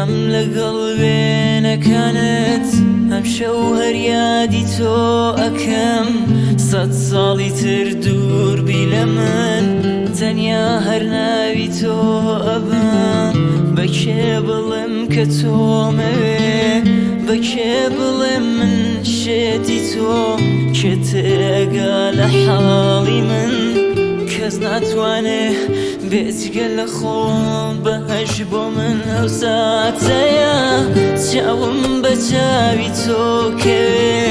دڵم لەگەڵ وێنەکانت ئەم شەو هەریادی تۆ ئەکەم سەد ساڵی تر دوور بی لە من تەنیا هەر ناوی تۆ ئەبم بەکێ بڵێم کە تۆمەوێ بەکێ بڵێم من شێتی تۆ کێ تێگا لە حاڵی من کەس ناتوانێ بێجگە لە خۆم بەهەش بۆ من ئەو ساتەیە چاوم بە چاوی تۆ کەوێ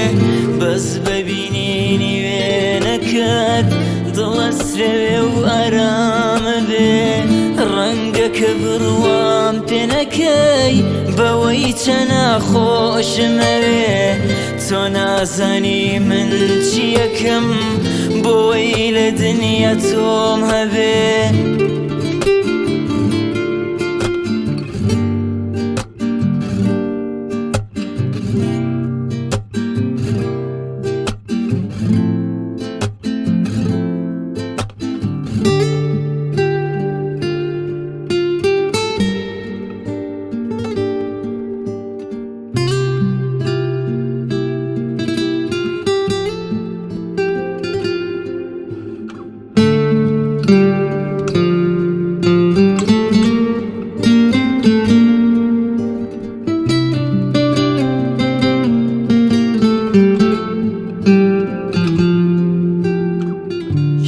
بەس بەبینینی وێنەکەت دڵەسرەوێ و ئارامە بێ ڕەنگە کە بڕوام پێ نەکەی بەوەی چەند ناخۆشمەوێ تۆ نازانی من چی یەکەم بۆی لە دنیا تۆم هەبێ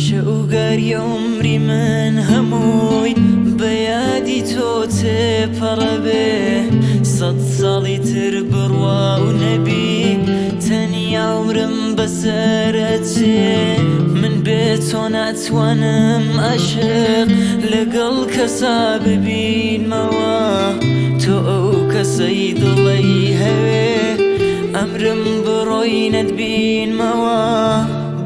شەوگاری عمری من هەمووی بە یادی تۆ تێپەڕە بێ سەد ساڵی تر بڕوا و نەبی تەنیا عمرم بەسەرەچێ من بێ تۆ ناتوانم عاشق لەگەڵ کەسا ببینمەوە تۆ ئەو کەسەی دڵی هەوێ ئەمرم بڕۆی نەتبینمەوە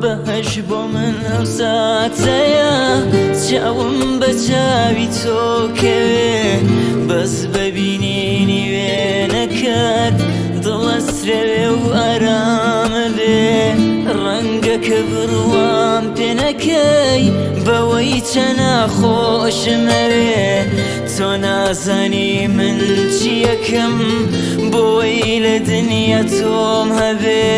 بەهەش بۆ من ئەو ساتەیە چاوم بە چاوی تۆ کەوێ بەس بەبینینی وێنەکەت دڵەسرەوێ و ئارامە بێ ڕەنگە کە بڕوام پێ نەکەی بەوەی چەند ناخۆشمەوێ تۆ نازانی من چی یەکەم بۆی لە دنیا تۆم هەبێ